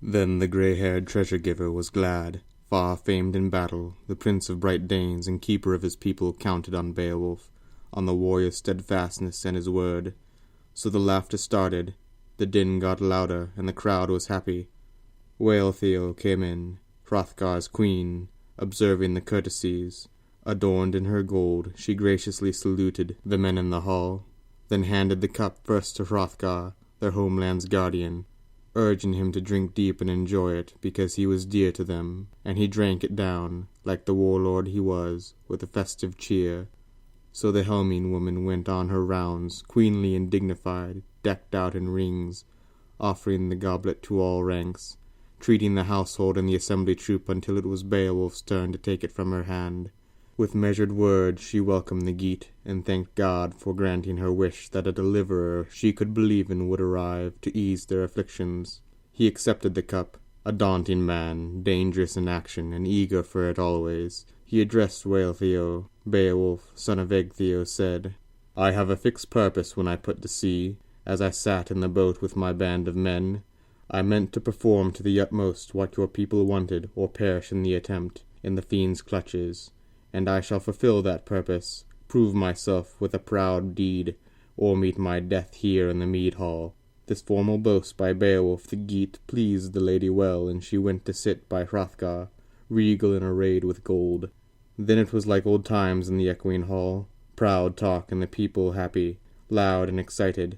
Then the grey-haired treasure-giver was glad. Far famed in battle, the prince of bright Danes and keeper of his people counted on Beowulf, on the warrior's steadfastness and his word. So the laughter started, the din got louder, and the crowd was happy. Wealhtheow came in, Hrothgar's queen, observing the courtesies. Adorned in her gold, she graciously saluted the men in the hall, then handed the cup first to Hrothgar, their homeland's guardian, urging him to drink deep and enjoy it, because he was dear to them, and he drank it down, like the warlord he was, with a festive cheer. So the helming woman went on her rounds, queenly and dignified, decked out in rings, offering the goblet to all ranks, treating the household and the assembly troop until it was Beowulf's turn to take it from her hand. With measured words she welcomed the Geat, and thanked God for granting her wish that a deliverer she could believe in would arrive to ease their afflictions. He accepted the cup, a daunting man, dangerous in action, and eager for it always. He addressed Wealhtheow. Beowulf, son of Ecgtheow, said, "I have a fixed purpose when I put to sea. As I sat in the boat with my band of men, I meant to perform to the utmost what your people wanted, or perish in the attempt, in the fiend's clutches. And I shall fulfill that purpose, prove myself with a proud deed, or meet my death here in the mead hall." This formal boast by Beowulf the Geat pleased the lady well, and she went to sit by Hrothgar, regal and arrayed with gold. Then it was like old times in the echoing hall, proud talk and the people happy, loud and excited,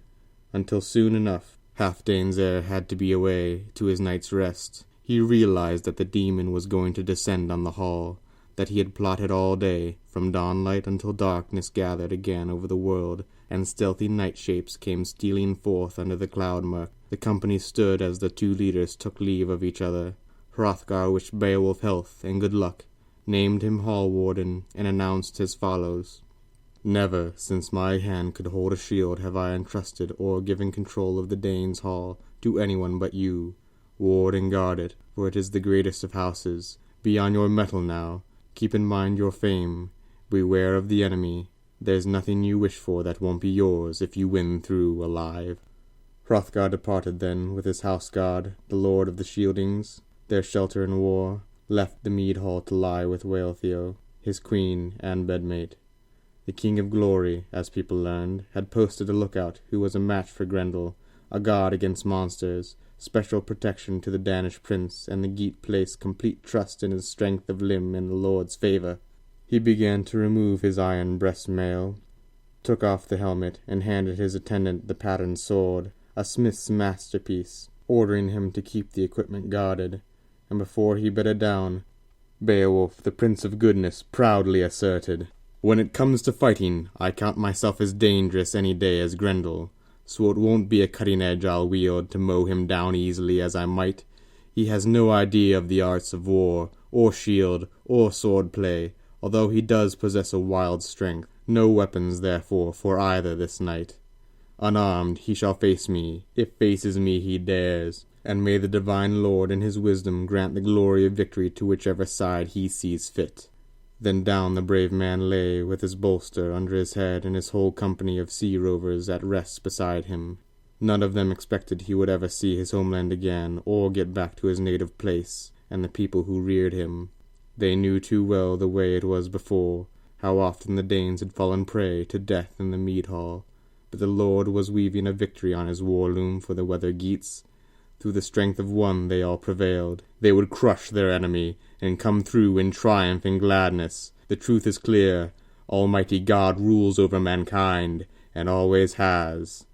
until soon enough Halfdane's heir had to be away to his night's rest. He realized that the demon was going to descend on the hall, that he had plotted all day, from dawnlight until darkness gathered again over the world, and stealthy night shapes came stealing forth under the cloud-murk. The company stood as the two leaders took leave of each other. Hrothgar wished Beowulf health and good luck, named him hall-warden, and announced as follows: "Never, since my hand could hold a shield, have I entrusted or given control of the Danes' hall to anyone but you. Ward and guard it, for it is the greatest of houses. Be on your mettle now. Keep in mind your fame. Beware of the enemy. There's nothing you wish for that won't be yours if you win through alive." Hrothgar departed then with his house-guard, the lord of the Shieldings, their shelter in war, left the mead hall to lie with Wealhtheow, his queen and bedmate. The King of Glory, as people learned, had posted a lookout who was a match for Grendel, a god against monsters, special protection to the Danish prince, and the Geat placed complete trust in his strength of limb and the lord's favour. He began to remove his iron breast-mail, took off the helmet, and handed his attendant the patterned sword, a smith's masterpiece, ordering him to keep the equipment guarded. And before he bedded down, Beowulf, the Prince of Goodness, proudly asserted, "When it comes to fighting, I count myself as dangerous any day as Grendel, so it won't be a cutting edge I'll wield to mow him down easily as I might. He has no idea of the arts of war, or shield, or sword-play, although he does possess a wild strength. No weapons, therefore, for either this night. Unarmed he shall face me, if faces me he dares, and may the divine Lord in his wisdom grant the glory of victory to whichever side he sees fit." Then down the brave man lay, with his bolster under his head and his whole company of sea-rovers at rest beside him. None of them expected he would ever see his homeland again, or get back to his native place, and the people who reared him. They knew too well the way it was before, how often the Danes had fallen prey to death in the mead hall, but the Lord was weaving a victory on his war-loom for the weather Geats. Through the strength of one they all prevailed. They would crush their enemy, and come through in triumph and gladness. The truth is clear. Almighty God rules over mankind, and always has.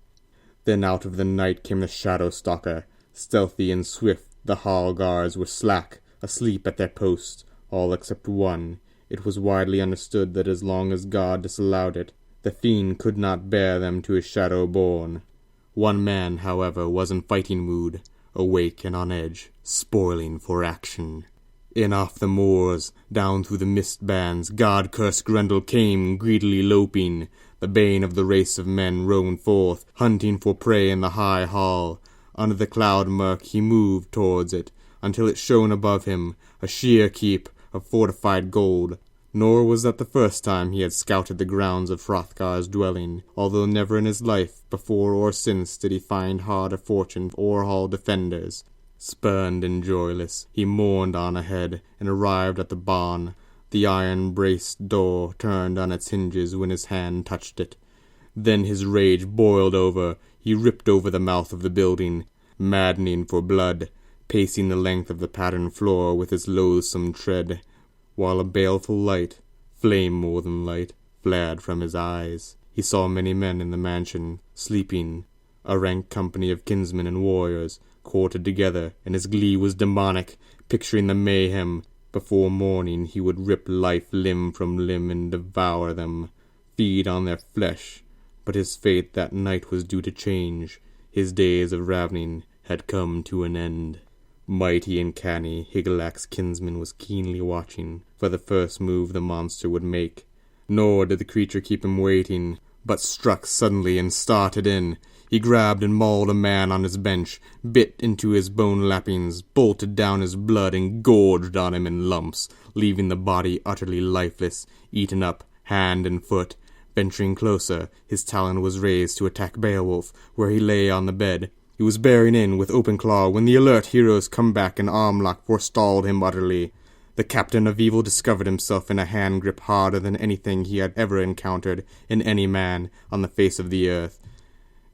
Then out of the night came the Shadow-stalker. Stealthy and swift, the hall guards were slack, asleep at their post, all except one. It was widely understood that as long as God disallowed it, the fiend could not bear them to his shadow born. One man, however, was in fighting mood, awake and on edge, spoiling for action. In off the moors, down through the mist bands, God-cursed Grendel came, greedily loping. The bane of the race of men roamed forth, hunting for prey in the high hall. Under the cloud-murk he moved towards it, until it shone above him, a sheer keep of fortified gold. Nor was that the first time he had scouted the grounds of Hrothgar's dwelling, although never in his life, before or since, did he find harder fortune or hall defenders. Spurned and joyless, he mourned on ahead, and arrived at the barn. The iron-braced door turned on its hinges when his hand touched it. Then his rage boiled over. He ripped over the mouth of the building, maddening for blood, pacing the length of the patterned floor with his loathsome tread, while a baleful light, flame more than light, flared from his eyes. He saw many men in the mansion, sleeping, a rank company of kinsmen and warriors, quartered together, and his glee was demonic, picturing the mayhem. Before morning he would rip life limb from limb and devour them, feed on their flesh. But his fate that night was due to change. His days of ravening had come to an end. Mighty and canny, Higelac's kinsman was keenly watching for the first move the monster would make. Nor did the creature keep him waiting, but struck suddenly and started in. He grabbed and mauled a man on his bench, bit into his bone lappings, bolted down his blood, and gorged on him in lumps, leaving the body utterly lifeless, eaten up, hand and foot. Venturing closer, his talon was raised to attack Beowulf, where he lay on the bed. He was bearing in with open claw when the alert hero's comeback and arm-lock forestalled him utterly. The captain of evil discovered himself in a hand grip harder than anything he had ever encountered in any man on the face of the earth.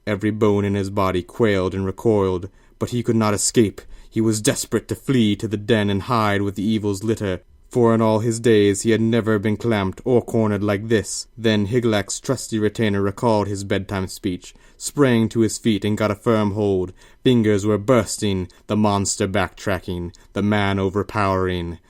Every bone in his body quailed and recoiled, but he could not escape. He was desperate to flee to the den and hide with the evil's litter, for in all his days he had never been clamped or cornered like this. Then Higelac's trusty retainer recalled his bedtime speech, sprang to his feet and got a firm hold. Fingers were bursting, the monster backtracking, the man overpowering.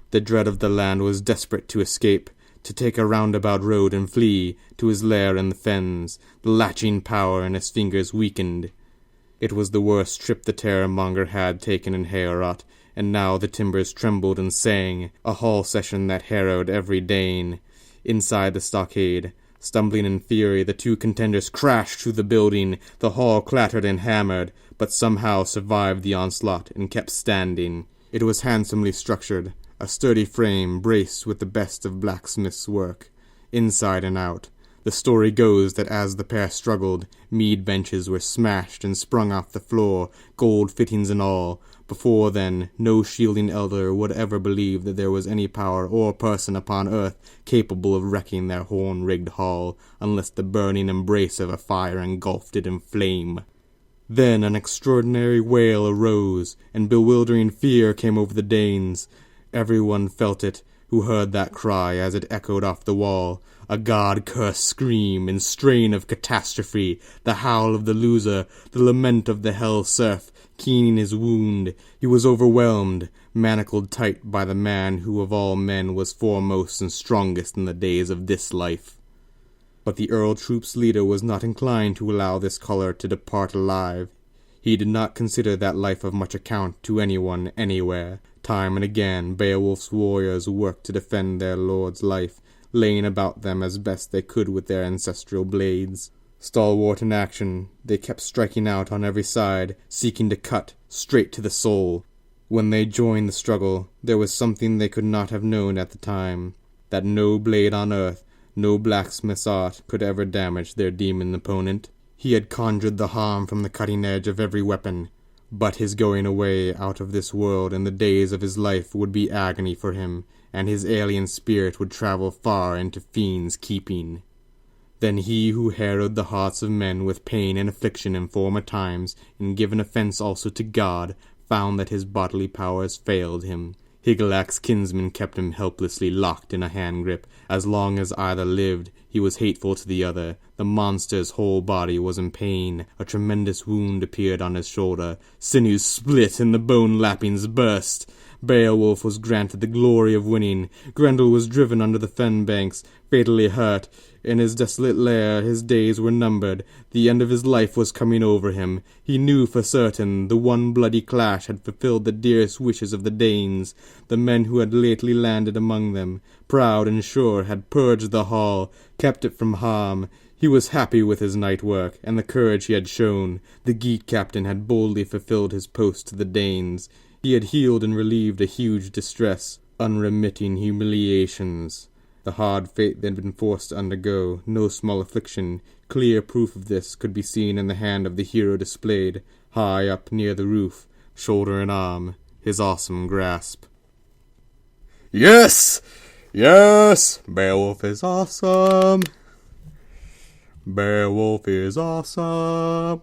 The dread of the land was desperate to escape, to take a roundabout road and flee to his lair in the fens. The latching power in his fingers weakened. It was the worst trip the terror-monger had taken in Heorot, and now the timbers trembled and sang, a hall session that harrowed every Dane. Inside the stockade, stumbling in fury, the two contenders crashed through the building. The hall clattered and hammered, but somehow survived the onslaught and kept standing. It was handsomely structured, a sturdy frame braced with the best of blacksmith's work, inside and out. The story goes that as the pair struggled, mead benches were smashed and sprung off the floor, gold fittings and all. Before then, no shielding elder would ever believe that there was any power or person upon earth capable of wrecking their horn-rigged hall, unless the burning embrace of a fire engulfed it in flame. Then an extraordinary wail arose, and bewildering fear came over the Danes. Everyone felt it who heard that cry as it echoed off the wall, a god-cursed scream in strain of catastrophe, the howl of the loser, the lament of the hell serf, keening his wound. He was overwhelmed, manacled tight by the man who of all men was foremost and strongest in the days of this life. But the Earl Troop's leader was not inclined to allow this caller to depart alive. He did not consider that life of much account to anyone anywhere. Time and again Beowulf's warriors worked to defend their lord's life, laying about them as best they could with their ancestral blades. Stalwart in action, they kept striking out on every side, seeking to cut straight to the soul. When they joined the struggle, there was something they could not have known at the time, that no blade on earth, no blacksmith's art could ever damage their demon opponent. He had conjured the harm from the cutting edge of every weapon, but his going away out of this world in the days of his life would be agony for him, and his alien spirit would travel far into fiends' keeping. Then he who harrowed the hearts of men with pain and affliction in former times, and given offence also to God, found that his bodily powers failed him. Higelac's kinsman kept him helplessly locked in a hand-grip. As long as either lived, he was hateful to the other. The monster's whole body was in pain. A tremendous wound appeared on his shoulder. Sinews split and the bone lappings burst. Beowulf was granted the glory of winning. Grendel was driven under the fen banks, fatally hurt. In his desolate lair his days were numbered. The end of his life was coming over him. He knew for certain the one bloody clash had fulfilled the dearest wishes of the Danes. The men who had lately landed among them, proud and sure, had purged the hall, kept it from harm. He was happy with his night work, and the courage he had shown. The Geat captain had boldly fulfilled his post to the Danes. He had healed and relieved a huge distress, unremitting humiliations. The hard fate they had been forced to undergo, no small affliction. Clear proof of this could be seen in the hand of the hero displayed, high up near the roof. shoulder and arm, his awesome grasp. Yes! Yes! Beowulf is awesome! Beowulf is awesome!